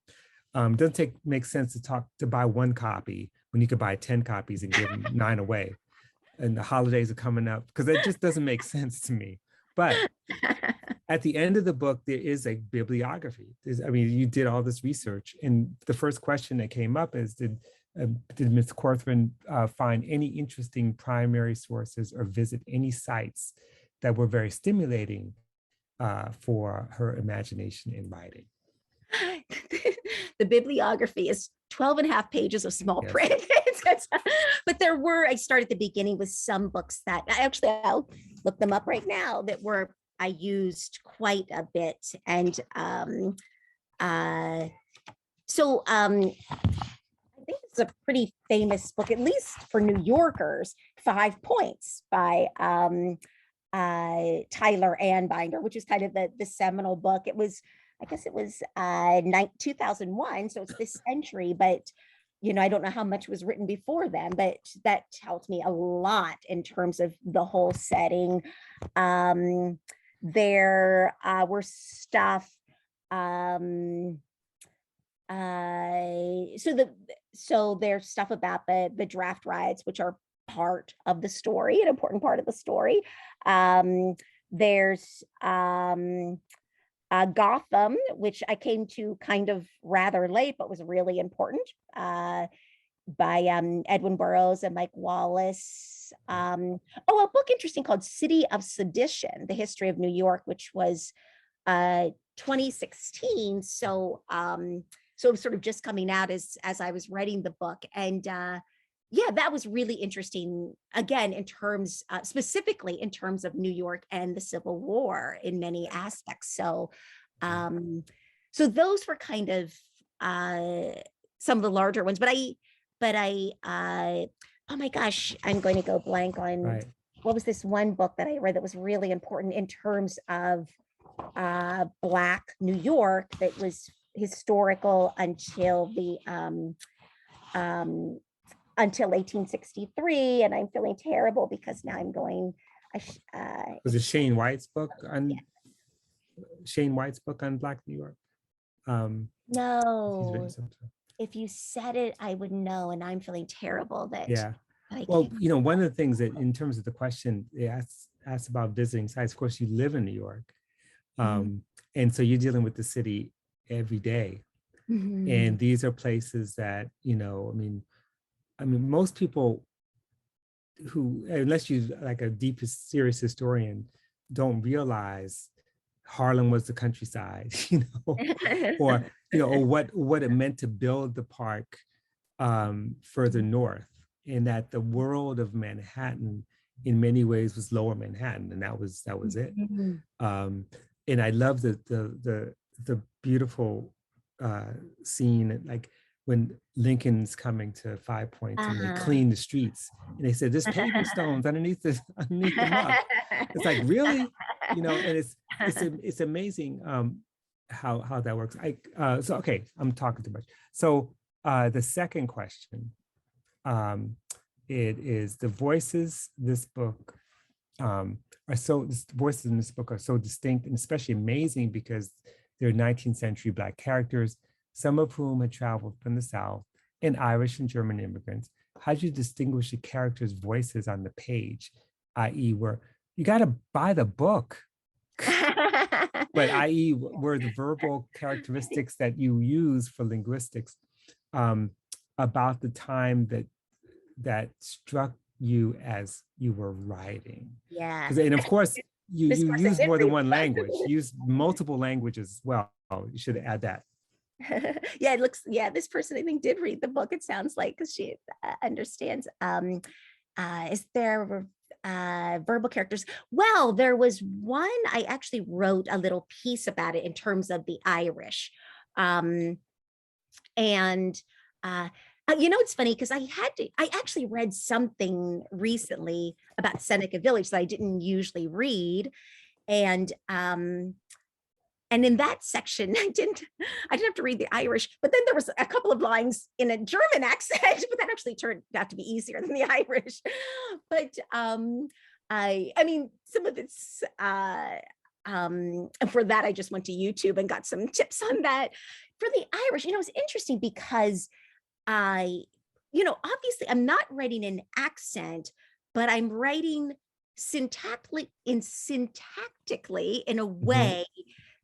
It doesn't make sense to buy one copy when you could buy 10 copies and give 9 away. And the holidays are coming up, because it just doesn't make sense to me. But at the end of the book, there is a bibliography. You did all this research, and the first question that came up is, did Ms. Corthron find any interesting primary sources or visit any sites that were very stimulating for her imagination in writing? The bibliography is 12 and a half pages of small print. But I started at the beginning with some books that I'll look them up right now, that I used quite a bit. And I think it's a pretty famous book, at least for New Yorkers, 5 Points by Tyler Anbinder, which is kind of the seminal book. I guess it was 2001, so it's this century, but I don't know how much was written before then, but that tells me a lot in terms of the whole setting. There were stuff. So there's stuff about the draft riots, which are part of the story, an important part of the story. There's Gotham, which I came to kind of rather late, but was really important, by Edwin Burroughs and Mike Wallace. A book interesting called City of Sedition, The History of New York, which was 2016. So it was sort of just coming out as I was writing the book. And that was really interesting, again, in terms, specifically in terms of New York and the Civil War in many aspects. So those were kind of some of the larger ones, but I oh my gosh, I'm going to go blank on what was this one book that I read that was really important in terms of Black New York, that was historical until 1863, and I'm feeling terrible because now I'm going. Was it Shane White's book on Shane White's book on Black New York? No. If you said it, I would know, and I'm feeling terrible that. Yeah. Well, one of the things that, in terms of the question, they asked about visiting sites. Of course, you live in New York, and so you're dealing with the city every day, and these are places that most people who, unless you're like a deep, serious historian, don't realize Harlem was the countryside, or what it meant to build the park further north, and that the world of Manhattan in many ways was Lower Manhattan, and that was it. And I love the beautiful scene, like when Lincoln's coming to 5 Points and they clean the streets, and they said, "There's paving stones underneath the mud." It's like, really, and it's amazing how that works. So okay, I'm talking too much. So the second question, it is the voices this book the voices in this book are so distinct and especially amazing because they're 19th century Black characters, some of whom had traveled from the South, and Irish and German immigrants. How do you distinguish the characters' voices on the page, i.e. where you got to buy the book, but i.e. were the verbal characteristics that you use for linguistics about the time that struck you as you were writing? Yeah. And of course, you use more than one language, use multiple languages as well. You should add that. This person I think did read the book, it sounds like, because she understands. Is there verbal characters? Well, there was one, I actually wrote a little piece about it in terms of the Irish. It's funny because I actually read something recently about Seneca Village that I didn't usually read. And in that section, I didn't have to read the Irish, but then there was a couple of lines in a German accent, but that actually turned out to be easier than the Irish. But I mean, some of it's and for that, I just went to YouTube and got some tips on that. For the Irish, it's interesting because obviously I'm not writing an accent, but I'm writing syntactically in a way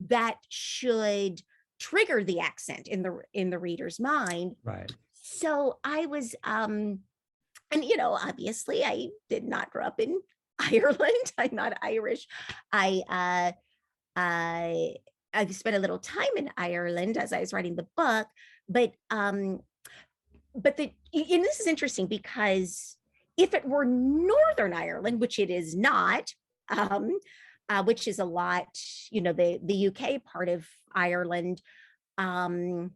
that should trigger the accent in the reader's mind. Right. So I was, and obviously I did not grow up in Ireland. I'm not Irish. I spent a little time in Ireland as I was writing the book, but and this is interesting because if it were Northern Ireland, which it is not, which is a lot, the UK part of Ireland, it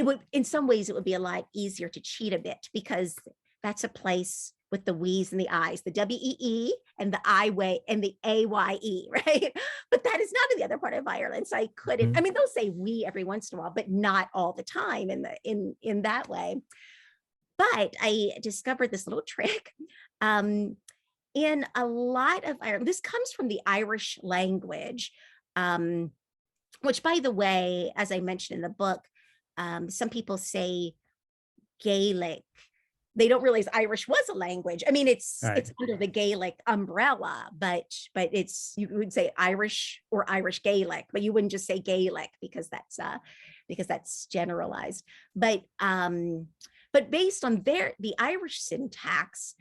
would, in some ways, it would be a lot easier to cheat a bit because that's a place with the we's and the I's, the W-E-E and the I-way and the A-Y-E, right? But that is not in the other part of Ireland. So I couldn't, I mean, they'll say we every once in a while, but not all the time in that way. But I discovered this little trick. In a lot of Ireland, this comes from the Irish language, which, by the way, as I mentioned in the book, some people say Gaelic. They don't realize Irish was a language. I mean, it's under the Gaelic umbrella, but you would say Irish or Irish Gaelic, but you wouldn't just say Gaelic because that's generalized. But based on the Irish syntax,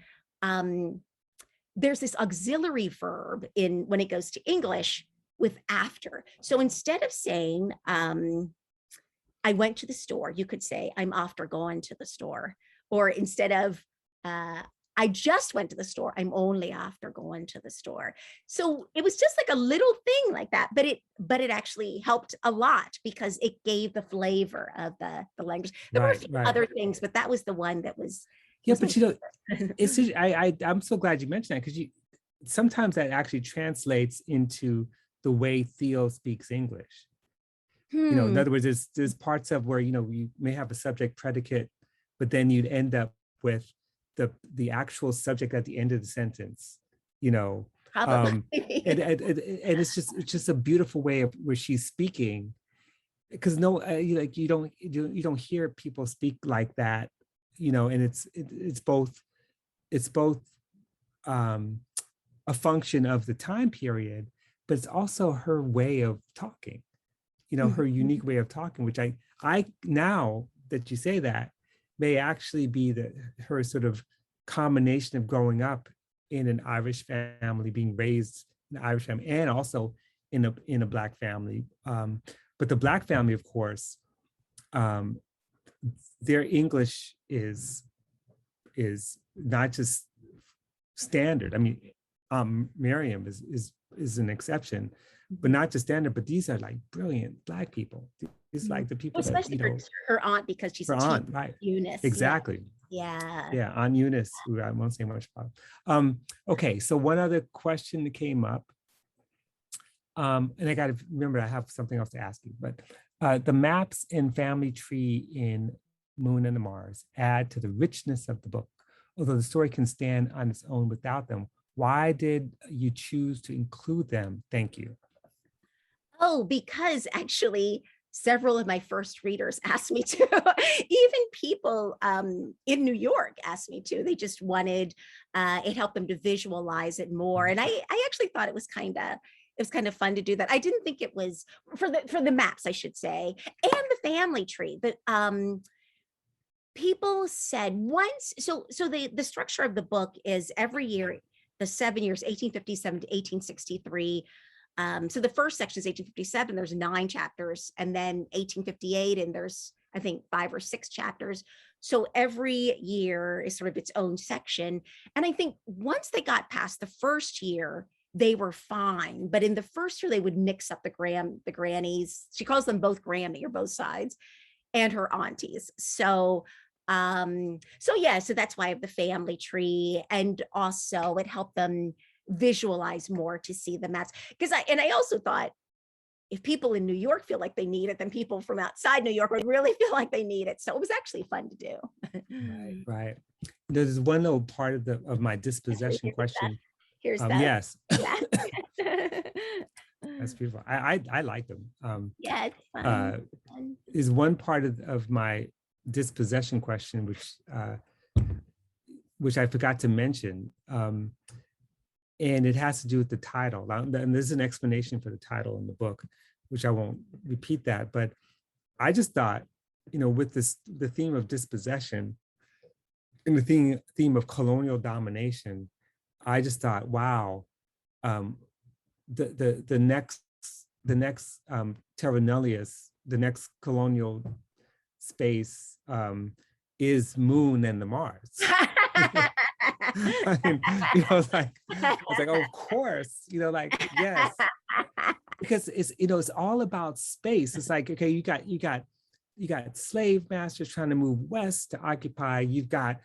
there's this auxiliary verb when it goes to English with after. So instead of saying, I went to the store, you could say, I'm after going to the store. Or instead of, I just went to the store, I'm only after going to the store. So it was just like a little thing like that, but it actually helped a lot because it gave the flavor of the language. There were a few other things, but that was the one that was. Yeah, but it's I'm so glad you mentioned that because sometimes that actually translates into the way Theo speaks English. In other words, there's parts of where you may have a subject predicate, but then you'd end up with the actual subject at the end of the sentence. And it's just a beautiful way of where she's speaking, because you don't hear people speak like that. And it's both a function of the time period, but it's also her way of talking, her unique way of talking, which I now that you say that may actually be her sort of combination of growing up in an Irish family, being raised in an Irish family, and also in a Black family. But the Black family, of course, their English is not just standard. I mean, Miriam is an exception, but not just standard. But these are like brilliant Black people. These like the people, especially her aunt, because she's her aunt, right? Eunice, exactly. Yeah, Aunt Eunice, who I won't say much about. Okay, so one other question that came up, and I got to remember I have something else to ask you, but the maps and family tree in Moon and the Mars add to the richness of the book, although the story can stand on its own without them. Why did you choose to include them? Thank you. Oh, because actually several of my first readers asked me to. Even people in New York asked me to. They just wanted, it helped them to visualize it more. And I actually thought it was kind of fun to do that. I didn't think it was for the maps, I should say, and the family tree. But people said once, so the structure of the book is every year, the 7 years, 1857 to 1863. So the first section is 1857, there's 9 chapters, and then 1858, and there's, I think, 5 or 6 chapters. So every year is sort of its own section. And I think once they got past the first year, they were fine. But in the first year, they would mix up the grannies. She calls them both Grammy, or both sides, and her aunties. So So yeah, so that's why I have the family tree, and also it helped them visualize more to see the maps. Because I also thought, if people in New York feel like they need it, then people from outside New York would really feel like they need it. So it was actually fun to do. Right, right. There's one little part of my dispossession question. Here's that. Yes. Yeah. That's beautiful. I like them. Yeah, it's fun. Is one part of my dispossession question, which I forgot to mention, and it has to do with the title. And there's an explanation for the title in the book, which I won't repeat that. But I just thought, with the theme of dispossession and the theme of colonial domination, I just thought, wow, the next terra nullius, the next colonial space is Moon and the Mars. I mean, it's like, oh, of course, yes, because it's all about space. It's like, okay, you got slave masters trying to move west to occupy. You've got,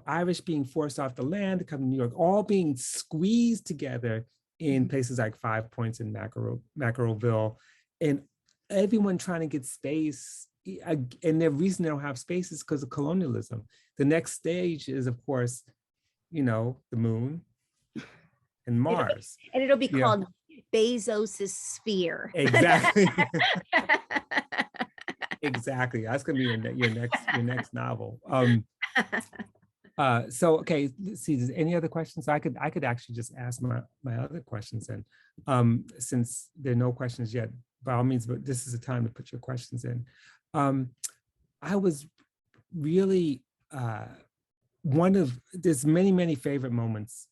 Irish being forced off the land to come to New York, all being squeezed together in places like Five Points and Mackerelville, and everyone trying to get space. And the reason they don't have space is because of colonialism. The next stage is, of course, the Moon and Mars. It'll be called Bezos's sphere. Exactly. Exactly. That's gonna be your next novel. So okay, let's see. Does any other questions? I could actually just ask my other questions, and since there are no questions yet, by all means, but this is the time to put your questions in. I was really there's many favorite moments.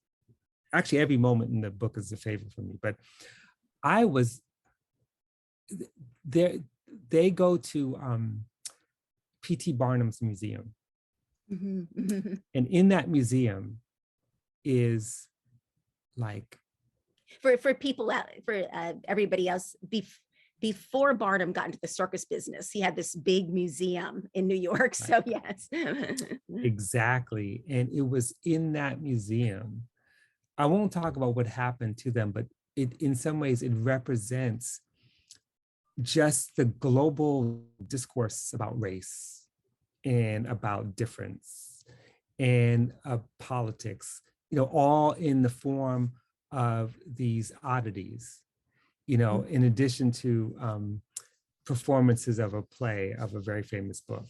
Actually, every moment in the book is a favorite for me, but I was there. They go to P.T. Barnum's museum. And in that museum is like, for people out, for everybody else, before Barnum got into the circus business, he had this big museum in New York. Right. So yes. Exactly. And it was in that museum. I won't talk about what happened to them, but in some ways it represents just the global discourse about race and about difference and politics, all in the form of these oddities, in addition to performances of a play of a very famous book.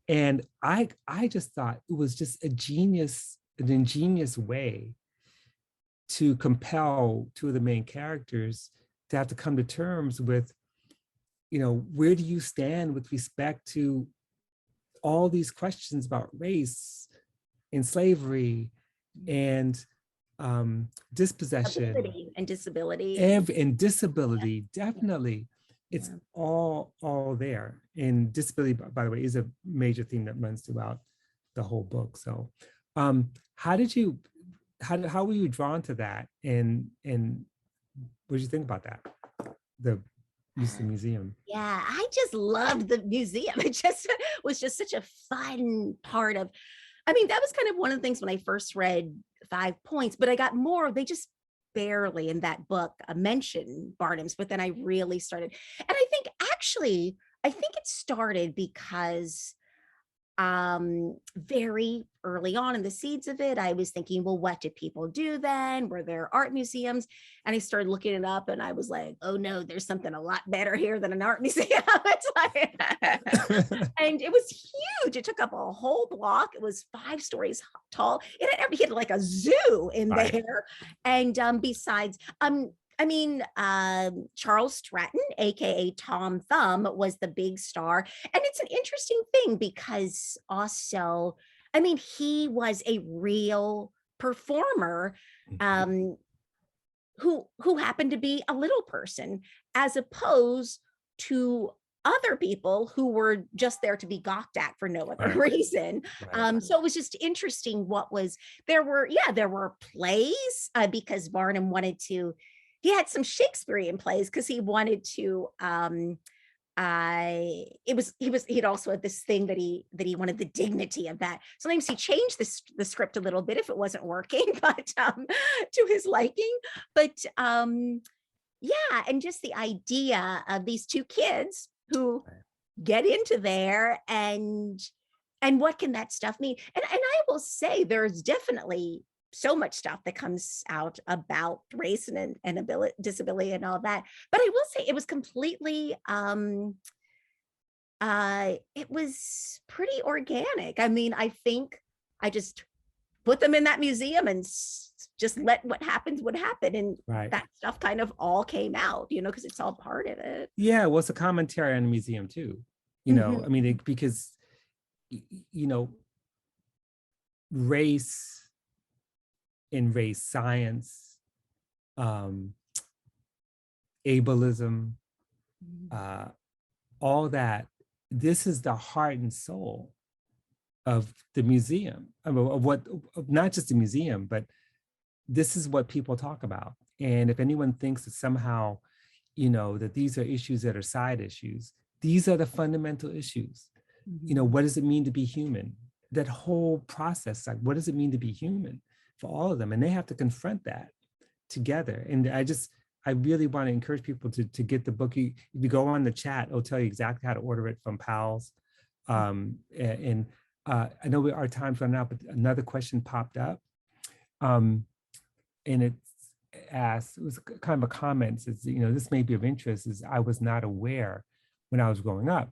And I just thought it was just an ingenious way to compel two of the main characters to have to come to terms with, where do you stand with respect to all these questions about race and slavery and dispossession and disability. And disability, definitely. It's all there. And disability, by the way, is a major theme that runs throughout the whole book. So how were you drawn to that? And what did you think about that? The use of the museum. Yeah, I just loved the museum. It just was just such a fun part of, that was kind of one of the things when I first read 5 Points, but I got more, they just barely in that book mention Barnum's, but then I really started. And I think it started because very early on in the seeds of it, I was thinking, well, what did people do then? Were there art museums? And I started looking it up and I was like, oh no, there's something a lot better here than an art museum. It's like, and it was huge. It took up a whole block. It was 5 stories tall. It had like a zoo in there. And besides, Charles Stratton, aka Tom Thumb, was the big star. And it's an interesting thing because also, he was a real performer who happened to be a little person, as opposed to other people who were just there to be gawked at for no other reason. So it was just interesting there were plays because Barnum he had some Shakespearean plays because he wanted to he'd also had this thing that he wanted the dignity of that. Sometimes he changed the script a little bit if it wasn't working, but to his liking. But yeah, and just the idea of these two kids who get into there, and what can that stuff mean? And I will say there's definitely so much stuff that comes out about race and disability and all that. But I will say it was completely it was pretty organic. I mean, I think I just put them in that museum and just let what happens would happen, and that stuff kind of all came out, you know, because it's all part of it. Yeah, well, it's a commentary on the museum too, you know. I mean, because you know, race in race science, ableism, all that, this is the heart and soul of the museum, of what, not just the museum, but this is what people talk about. And if anyone thinks that somehow, you know, that these are issues that are side issues, these are the fundamental issues. You know, what does it mean to be human? That whole process, like, what does it mean to be human for all of them? And they have to confront that together. And I really want to encourage people to get the book. If you go on the chat, it'll tell you exactly how to order it from Powell's. I know our time's running out, but another question popped up. And it was kind of a comment, says, you know, this may be of interest, is I was not aware when I was growing up.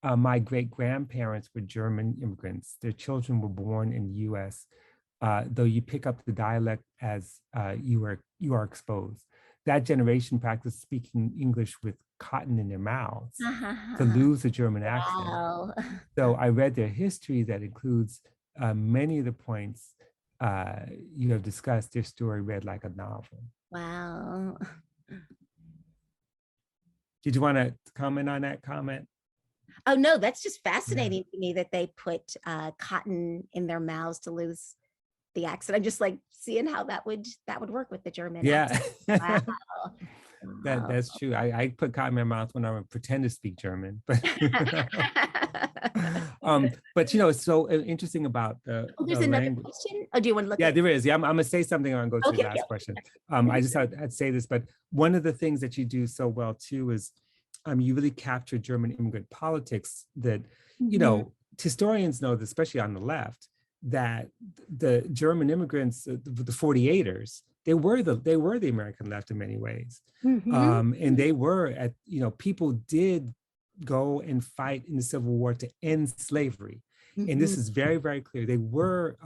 My great-grandparents were German immigrants. Their children were born in the US, though you pick up the dialect as you are exposed. That generation practiced speaking English with cotton in their mouths to lose the German accent. Wow. So I read their history that includes many of the points you have discussed. Their story read like a novel. Wow. Did you want to comment on that comment? Oh, no, that's just fascinating to me that they put cotton in their mouths to lose the accent. I'm just like seeing how that would work with the German accent. Wow. That's true. I put cotton in my mouth when I would pretend to speak German, but but you know, it's so interesting about the there's another question. Oh, do you want to look? Yeah, there is. Yeah, I'm gonna say something and go to the last question. I just had to say this, but one of the things that you do so well too is you really capture German immigrant politics that, you know, historians know, especially on the left, that the German immigrants, the 48ers, they were the American left in many ways. And they were people did go and fight in the Civil War to end slavery. And this is very, very clear. They were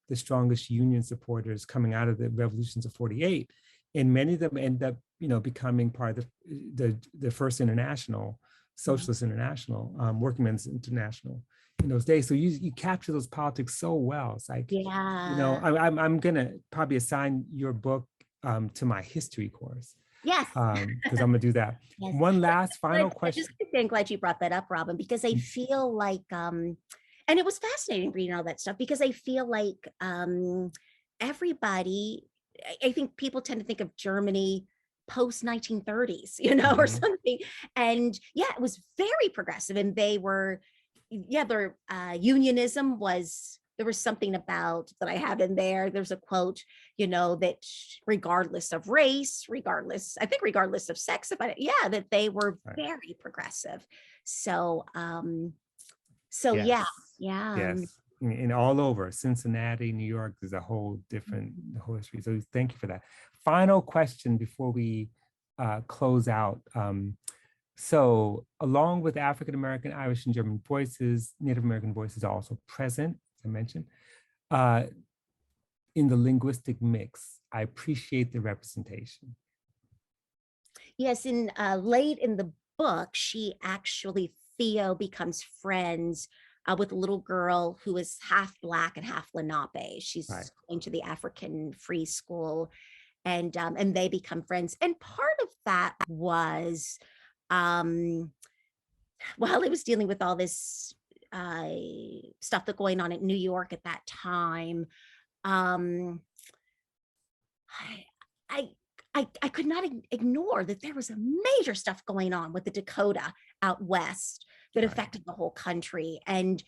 the strongest Union supporters coming out of the revolutions of 48. And many of them end up, becoming part of the first international, Socialist International, Workingmen's International in those days. So you capture those politics so well. It's like, I'm gonna probably assign your book to my history course. Yes. Because I'm gonna do that. Yes. One last final question. I'm glad you brought that up, Robin, because I feel like, and it was fascinating reading all that stuff, because I feel like everybody, I think people tend to think of Germany post 1930s, or something. And it was very progressive. And they were, their unionism was, there was something about that I have in there. There's a quote, that regardless of race, regardless of sex, that they were very progressive. So, yes. And all over Cincinnati, New York, there's a whole different whole history. So thank you for that. Final question before we close out. So along with African American, Irish, and German voices, Native American voices are also present, as I mentioned, in the linguistic mix. I appreciate the representation. Yes, in late in the book, Theo becomes friends with a little girl who is half Black and half Lenape. She's going to the African Free School, and they become friends. And part of that was, while I was dealing with all this stuff that's going on in New York at that time, I could not ignore that there was a major stuff going on with the Dakota out west that affected the whole country. And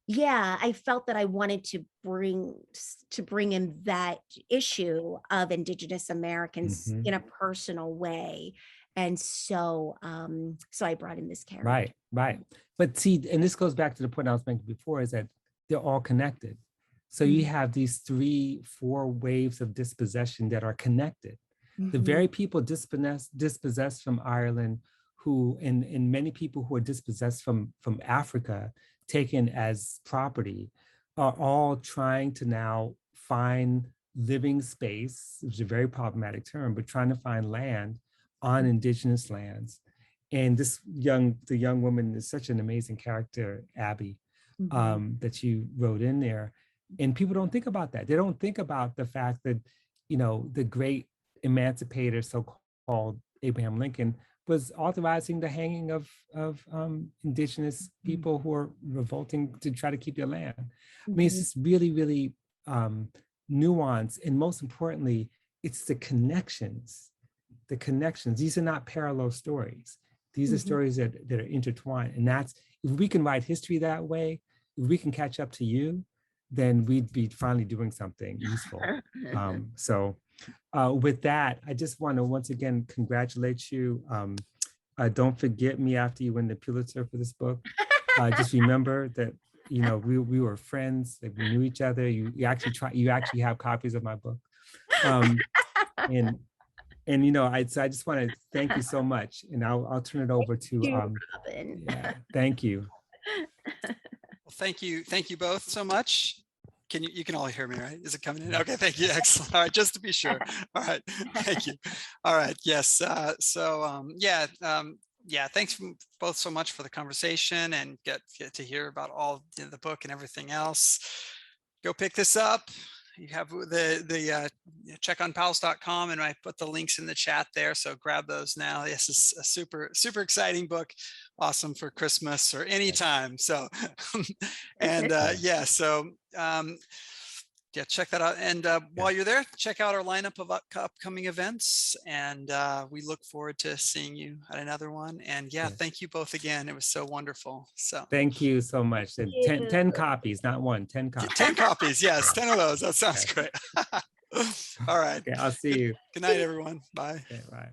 yeah, I felt that I wanted to bring in that issue of Indigenous Americans in a personal way. And so I brought in this character. Right. But see, and this goes back to the point I was making before, is that they're all connected. So you have these 3-4 waves of dispossession that are connected. The very people dispossessed from Ireland, who, and many people who are dispossessed from Africa, taken as property, are all trying to now find living space, which is a very problematic term, but trying to find land on Indigenous lands. And the young woman is such an amazing character, Abby, that you wrote in there. And people don't think about that. They don't think about the fact that, the great emancipator, so-called Abraham Lincoln, was authorizing the hanging of Indigenous people who are revolting to try to keep their land. I mean, it's just really, really nuanced. And most importantly, it's the connections. These are not parallel stories. These are stories that are intertwined. And that's, if we can write history that way, if we can catch up to you, then we'd be finally doing something useful. So with that, I just want to once again congratulate you. Don't forget me after you win the Pulitzer for this book. Just remember that, we were friends, like we knew each other. You actually have copies of my book. And I just want to thank you so much. And I'll turn it over to Robin. Yeah, thank you. Well, thank you both so much. You can all hear me, right? Is it coming in? Okay, thank you. Excellent. All right, just to be sure. All right, thank you. All right, yes. Thanks both so much for the conversation and get to hear about all the book and everything else. Go pick this up. You have the check on powells.com, and I put the links in the chat there. So grab those now. This is a super exciting book. Awesome for Christmas or anytime. So, and check that out. And while you're there, check out our lineup of upcoming events. And we look forward to seeing you at another one. And thank you both again. It was so wonderful. So thank you so much. 10 copies, not one, 10 copies. 10 copies. Yes, 10 of those. That sounds great. All right. Okay, I'll see you. Good night, everyone. Bye. Okay, bye.